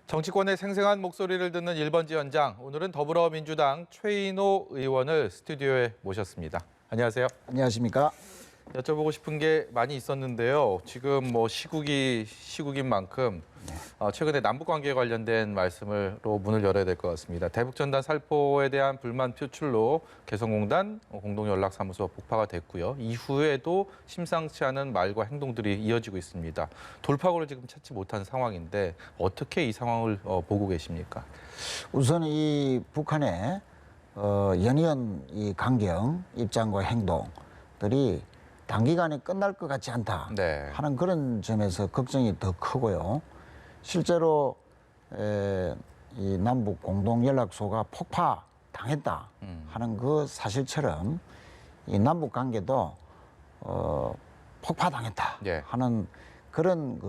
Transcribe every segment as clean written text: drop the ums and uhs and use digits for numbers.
정치권의 생생한 목소리를 듣는 1번지 현장, 오늘은 더불어민주당 최인호 의원을 스튜디오에 모셨습니다. 안녕하세요. 안녕하십니까? 여쭤보고 싶은 게 많이 있었는데요. 지금 시국인 만큼 최근에 남북 관계에 관련된 말씀으로 문을 열어야 될 것 같습니다. 대북전단 살포에 대한 불만 표출로 개성공단 공동연락사무소 폭파가 됐고요. 이후에도 심상치 않은 말과 행동들이 이어지고 있습니다. 돌파구를 지금 찾지 못한 상황인데 어떻게 이 상황을 보고 계십니까? 우선 이 북한의 연이은 이 강경 입장과 행동들이 단기간에 끝날 것 같지 않다 하는 그런 점에서 걱정이 더 크고요. 실제로 이 남북 공동연락소가 폭파당했다 하는 그 사실처럼 이 남북 관계도 폭파당했다 하는 그런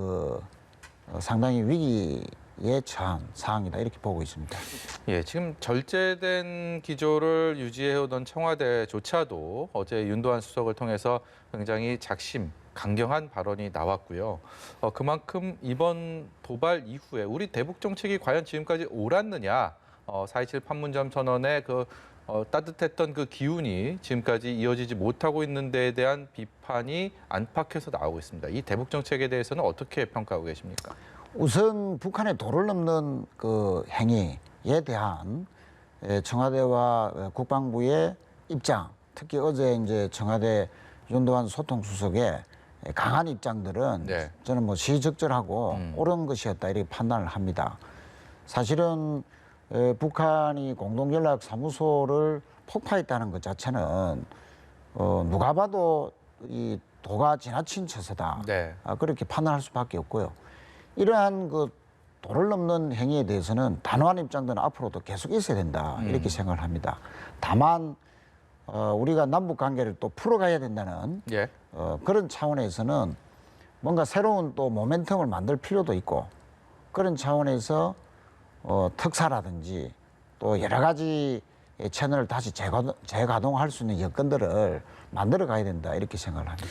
상당히 위기에 처한 상황이다 이렇게 보고 있습니다. 예, 지금 절제된 기조를 유지해오던 청와대조차도 어제 윤도한 수석을 통해서 굉장히 강경한 발언이 나왔고요. 그만큼 이번 도발 이후에 우리 대북 정책이 과연 지금까지 옳았느냐, 4.27 판문점 선언의 따뜻했던 그 기운이 지금까지 이어지지 못하고 있는 데에 대한 비판이 안팎에서 나오고 있습니다. 이 대북 정책에 대해서는 어떻게 평가하고 계십니까? 우선 북한의 도를 넘는 그 행위에 대한 청와대와 국방부의 입장, 특히 어제 이제 청와대 윤도한 소통수석의 강한 입장들은 저는 시적절하고 옳은 것이었다 이렇게 판단을 합니다. 사실은 북한이 공동연락사무소를 폭파했다는 것 자체는 누가 봐도 이 도가 지나친 처사다 그렇게 판단할 수밖에 없고요. 이러한 그 도를 넘는 행위에 대해서는 단호한 입장들은 앞으로도 계속 있어야 된다 이렇게 생각을 합니다. 다만 우리가 남북 관계를 또 풀어가야 된다는 그런 차원에서는 뭔가 새로운 또 모멘텀을 만들 필요도 있고 그런 차원에서 특사라든지 또 여러 가지 채널을 다시 재가동할 수 있는 여건들을 만들어 가야 된다 이렇게 생각을 합니다.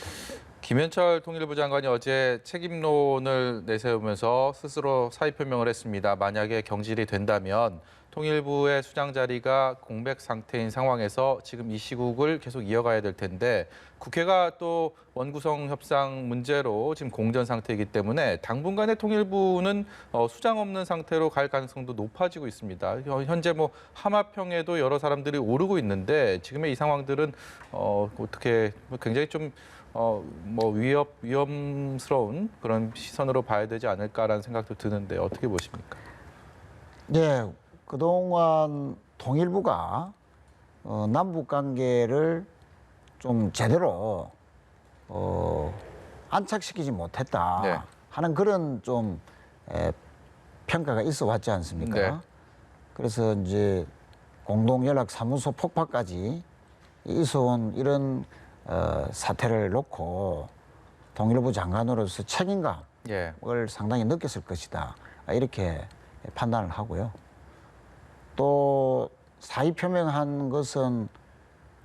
김현철 통일부 장관이 어제 책임론을 내세우면서 스스로 사의 표명을 했습니다. 만약에 경질이 된다면 통일부의 수장 자리가 공백 상태인 상황에서 지금 이 시국을 계속 이어가야 될 텐데 국회가 또 원구성 협상 문제로 지금 공전 상태이기 때문에 당분간의 통일부는 수장 없는 상태로 갈 가능성도 높아지고 있습니다. 현재 하마평에도 여러 사람들이 오르고 있는데 지금의 이 상황들은 어떻게 굉장히 좀 위험스러운 그런 시선으로 봐야 되지 않을까라는 생각도 드는데 어떻게 보십니까? 네, 그동안 통일부가 남북 관계를 좀 제대로 안착시키지 못했다 하는 그런 좀 평가가 있어 왔지 않습니까? 그래서 이제 공동연락사무소 폭파까지 있어온 이런 사태를 놓고 통일부 장관으로서 책임감을 상당히 느꼈을 것이다 이렇게 판단을 하고요. 또 사의 표명한 것은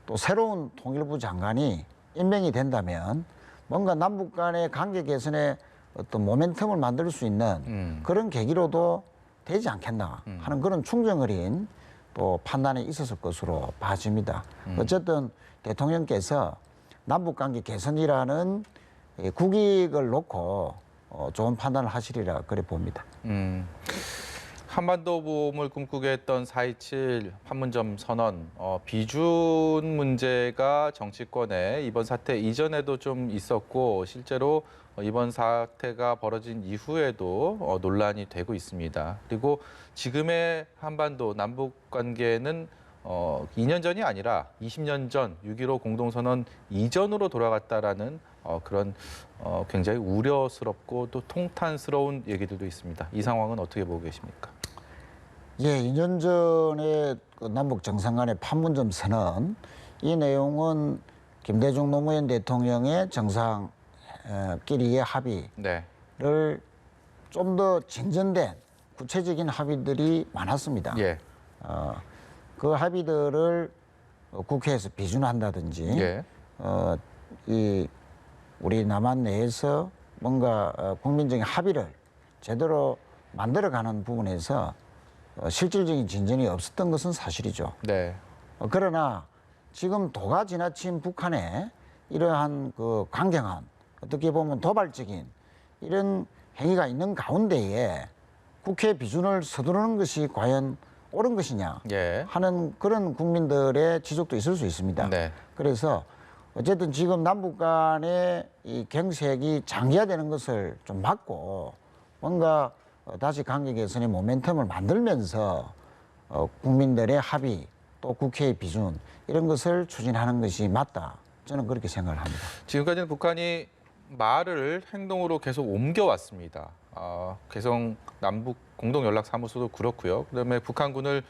또 새로운 통일부 장관이 임명이 된다면 뭔가 남북 간의 관계 개선에 어떤 모멘텀을 만들 수 있는 그런 계기로도 되지 않겠나 하는 그런 충정어린 또 판단이 있었을 것으로 봐집니다. 어쨌든 대통령께서 남북관계 개선이라는 국익을 놓고 좋은 판단을 하시리라 그래 봅니다. 한반도 보험을 꿈꾸게 했던 4.27 판문점 선언, 비준 문제가 정치권에 이번 사태 이전에도 좀 있었고 실제로 이번 사태가 벌어진 이후에도 논란이 되고 있습니다. 그리고 지금의 한반도 남북 관계는 2년 전이 아니라 20년 전 6.15 공동선언 이전으로 돌아갔다라는 그런 굉장히 우려스럽고 또 통탄스러운 얘기들도 있습니다. 이 상황은 어떻게 보고 계십니까? 예, 2년 전에 그 남북 정상간의 판문점 선언 이 내용은 김대중 노무현 대통령의 정상끼리의 합의를 좀 더 진전된 구체적인 합의들이 많았습니다. 그 합의들을 국회에서 비준한다든지 이 우리 남한 내에서 뭔가 국민적인 합의를 제대로 만들어가는 부분에서 실질적인 진전이 없었던 것은 사실이죠. 네. 그러나 지금 도가 지나친 북한의 이러한 그 강경한 어떻게 보면 도발적인 이런 행위가 있는 가운데에 국회 비준을 서두르는 것이 과연 옳은 것이냐 예. 하는 그런 국민들의 지적도 있을 수 있습니다. 네. 그래서 어쨌든 지금 남북 간의 이 경색이 장기화되는 것을 좀 막고 뭔가 다시 관계 개선의 모멘텀을 만들면서 국민들의 합의 또 국회의 비준 이런 것을 추진하는 것이 맞다. 저는 그렇게 생각을 합니다. 지금까지는 북한이 말을 행동으로 계속 옮겨왔습니다. 개성 남북 공동연락사무소도 그렇고요. 그다음에 북한군을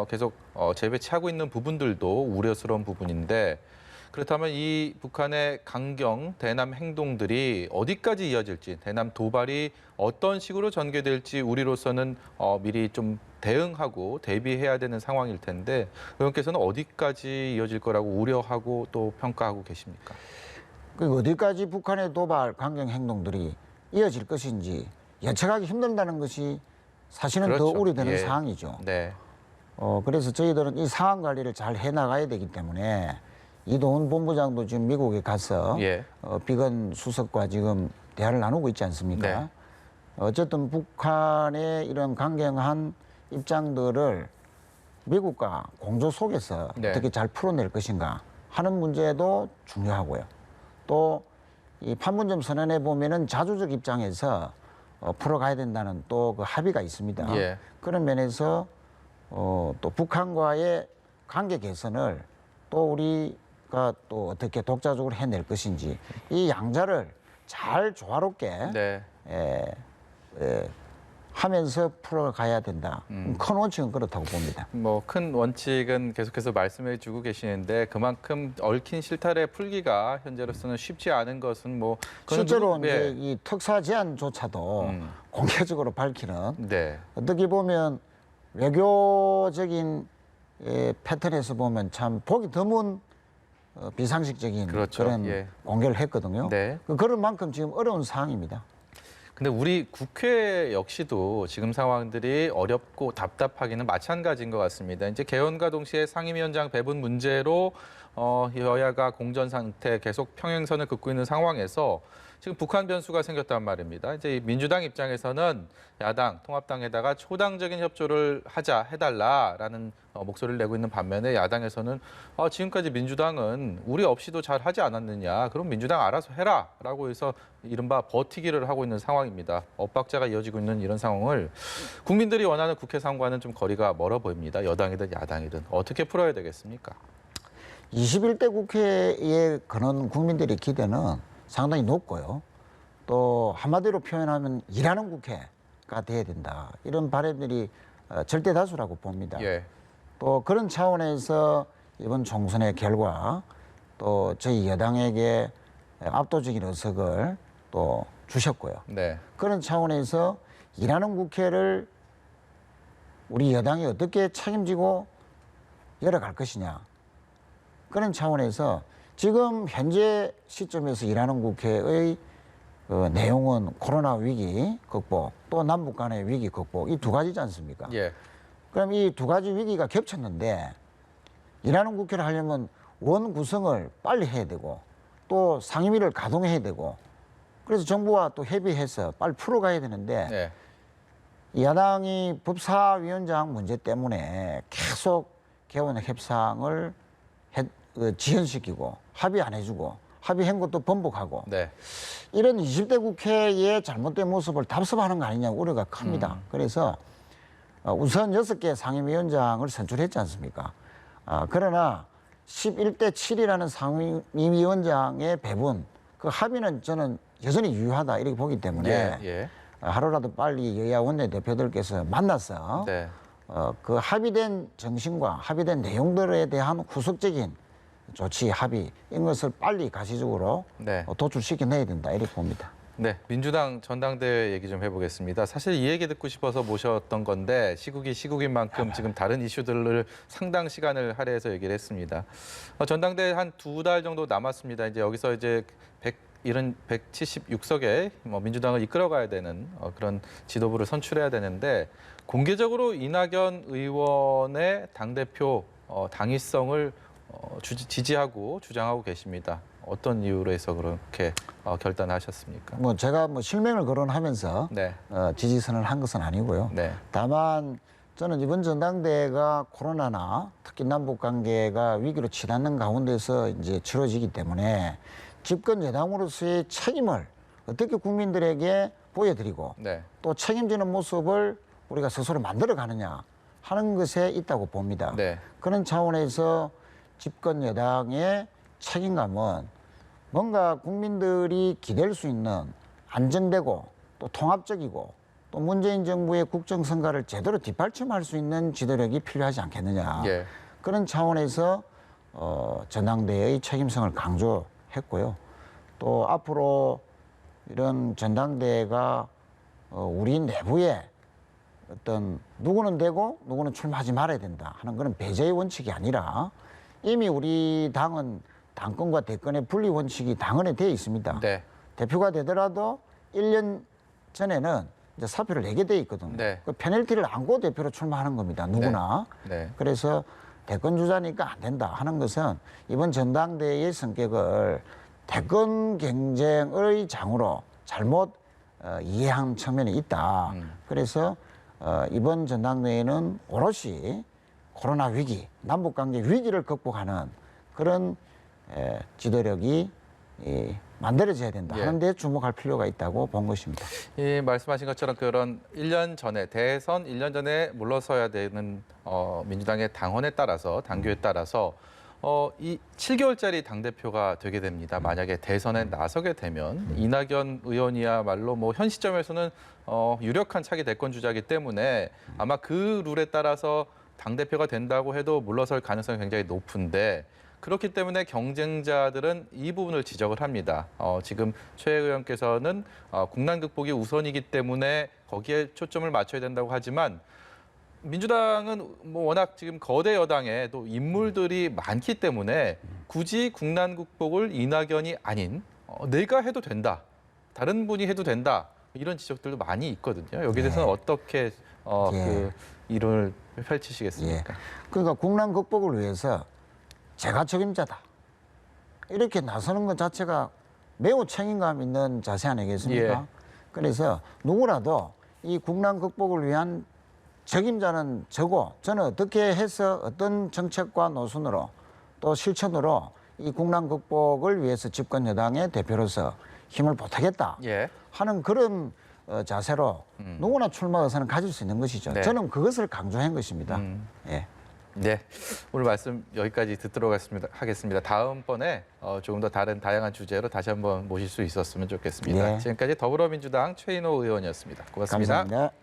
계속 재배치하고 있는 부분들도 우려스러운 부분인데 그렇다면 이 북한의 강경 대남 행동들이 어디까지 이어질지, 대남 도발이 어떤 식으로 전개될지 우리로서는 미리 좀 대응하고 대비해야 되는 상황일 텐데 의원께서는 어디까지 이어질 거라고 우려하고 또 평가하고 계십니까? 그 어디까지 북한의 도발 강경 행동들이 이어질 것인지 예측하기 힘들다는 것이 사실은 그렇죠. 더 우려되는 예. 사항이죠. 네. 그래서 저희들은 이 상황 관리를 잘 해나가야 되기 때문에 이동훈 본부장도 지금 미국에 가서 예. 비건 수석과 지금 대화를 나누고 있지 않습니까? 네. 어쨌든 북한의 이런 강경한 입장들을 미국과 공조 속에서 네. 어떻게 잘 풀어낼 것인가 하는 문제도 중요하고요. 또 이 판문점 선언에 보면은 자주적 입장에서 풀어가야 된다는 또 그 합의가 있습니다. 예. 그런 면에서 또 북한과의 관계 개선을 또 우리가 또 어떻게 독자적으로 해낼 것인지 이 양자를 잘 조화롭게 네. 하면서 풀어가야 된다. 큰 원칙은 그렇다고 봅니다. 뭐 큰 원칙은 계속해서 말씀해 주고 계시는데 그만큼 얽힌 실타래 풀기가 현재로서는 쉽지 않은 것은 뭐 그건 실제로 누구- 이제 예. 이 특사 제안조차도 공개적으로 밝히는 네. 어떻게 보면 외교적인 패턴에서 보면 참 보기 드문 비상식적인 그렇죠. 런 예. 공개를 했거든요. 네. 그런 만큼 지금 어려운 상황입니다. 근데 우리 국회 역시도 지금 상황들이 어렵고 답답하기는 마찬가지인 것 같습니다. 이제 개헌과 동시에 상임위원장 배분 문제로 여야가 공전 상태 계속 평행선을 긋고 있는 상황에서 지금 북한 변수가 생겼단 말입니다. 이제 이 민주당 입장에서는 야당, 통합당에다가 초당적인 협조를 해달라라는 목소리를 내고 있는 반면에 야당에서는 지금까지 민주당은 우리 없이도 잘 하지 않았느냐. 그럼 민주당 알아서 해라라고 해서 이른바 버티기를 하고 있는 상황입니다. 엇박자가 이어지고 있는 이런 상황을 국민들이 원하는 국회 상과는 좀 거리가 멀어 보입니다. 여당이든 야당이든 어떻게 풀어야 되겠습니까? 21대 국회에 거는 국민들의 기대는 상당히 높고요. 또 한마디로 표현하면 일하는 국회가 돼야 된다. 이런 바람들이 절대 다수라고 봅니다. 예. 또 그런 차원에서 이번 총선의 결과 또 저희 여당에게 압도적인 의석을 또 주셨고요. 네. 그런 차원에서 일하는 국회를 우리 여당이 어떻게 책임지고 열어갈 것이냐. 그런 차원에서 지금 현재 시점에서 일하는 국회의 그 내용은 코로나 위기 극복 또 남북 간의 위기 극복 이 두 가지지 않습니까? 예. 그럼 이 두 가지 위기가 겹쳤는데 일하는 국회를 하려면 원 구성을 빨리 해야 되고 또 상임위를 가동해야 되고 그래서 정부와 또 협의해서 빨리 풀어가야 되는데 네. 야당이 법사위원장 문제 때문에 계속 개원 협상을 지연시키고 합의 안 해주고 합의한 것도 번복하고 네. 이런 20대 국회의 잘못된 모습을 답습하는 거 아니냐 우려가 큽니다. 그래서 우선 6개 상임위원장을 선출했지 않습니까? 그러나 11대 7이라는 상임위원장의 배분 그 합의는 저는 여전히 유효하다 이렇게 보기 때문에 예. 하루라도 빨리 여야 원내대표들께서 만나서 네. 그 합의된 정신과 합의된 내용들에 대한 후속적인 조치 합의 이런 것을 빨리 가시적으로 네. 도출시켜내야 된다 이렇게 봅니다. 네, 민주당 전당대회 얘기 좀 해보겠습니다. 사실 이 얘기 듣고 싶어서 모셨던 건데 시국이 시국인 만큼 지금 다른 이슈들을 상당 시간을 할애해서 얘기를 했습니다. 전당대회 한 2달 정도 남았습니다. 이제 여기서 이제 176석의 민주당을 이끌어가야 되는 그런 지도부를 선출해야 되는데 공개적으로 이낙연 의원의 당대표 당위성을 지지하고 주장하고 계십니다. 어떤 이유로 해서 그렇게 결단하셨습니까? 뭐 제가 뭐 실명을 거론하면서 네. 지지선을 한 것은 아니고요. 네. 다만 저는 이번 전당대회가 코로나나 특히 남북 관계가 위기로 치닫는 가운데서 이제 치러지기 때문에 집권 여당으로서의 책임을 어떻게 국민들에게 보여드리고 네. 또 책임지는 모습을 우리가 스스로 만들어 가느냐 하는 것에 있다고 봅니다. 네. 그런 차원에서 집권 여당의 책임감은 뭔가 국민들이 기댈 수 있는 안정되고 또 통합적이고 또 문재인 정부의 국정성과를 제대로 뒷받침할 수 있는 지도력이 필요하지 않겠느냐. 예. 그런 차원에서 전당대회의 책임성을 강조했고요. 또 앞으로 이런 전당대회가 우리 내부에 어떤 누구는 되고 누구는 출마하지 말아야 된다 하는 그런 배제의 원칙이 아니라 이미 우리 당은 당권과 대권의 분리 원칙이 당헌에 되어 있습니다. 네. 대표가 되더라도 1년 전에는 이제 사표를 내게 돼 있거든요. 네. 그 페널티를 안고 대표로 출마하는 겁니다. 누구나. 네. 그래서 대권 주자니까 안 된다 하는 것은 이번 전당대회의 성격을 대권 경쟁의 장으로 잘못 이해한 측면이 있다. 그래서 이번 전당대회는 오롯이 코로나 위기, 남북관계 위기를 극복하는 그런 지도력이 만들어져야 된다 예. 하는 데 주목할 필요가 있다고 본 것입니다. 이 말씀하신 것처럼 그런 1년 전에 대선 1년 전에 물러서야 되는 민주당의 당헌에 따라서 당규에 따라서 이 7개월짜리 당대표가 되게 됩니다. 만약에 대선에 나서게 되면 이낙연 의원이야말로 뭐 현 시점에서는 유력한 차기 대권 주자이기 때문에 아마 그 룰에 따라서 당대표가 된다고 해도 물러설 가능성이 굉장히 높은데 그렇기 때문에 경쟁자들은 이 부분을 지적을 합니다. 지금 최 의원께서는 국난 극복이 우선이기 때문에 거기에 초점을 맞춰야 된다고 하지만 민주당은 뭐 워낙 지금 거대 여당에 또 인물들이 많기 때문에 굳이 국난 극복을 이낙연이 아닌 내가 해도 된다. 다른 분이 해도 된다. 이런 지적들도 많이 있거든요. 여기에 대해서는 어떻게 그 이론을 펼치시겠습니까? 그러니까 국난 극복을 위해서 제가 책임자다. 이렇게 나서는 것 자체가 매우 책임감 있는 자세 아니겠습니까? 예. 그래서 누구라도 이 국난 극복을 위한 책임자는 저고 저는 어떻게 해서 어떤 정책과 노선으로 또 실천으로 이 국난 극복을 위해서 집권 여당의 대표로서 힘을 보태겠다 예. 하는 그런 자세로 누구나 출마 의사는 가질 수 있는 것이죠. 네. 저는 그것을 강조한 것입니다. 예. 네, 오늘 말씀 여기까지 듣도록 하겠습니다. 다음번에 조금 더 다양한 주제로 다시 한번 모실 수 있었으면 좋겠습니다. 예. 지금까지 더불어민주당 최인호 의원이었습니다. 고맙습니다. 감사합니다.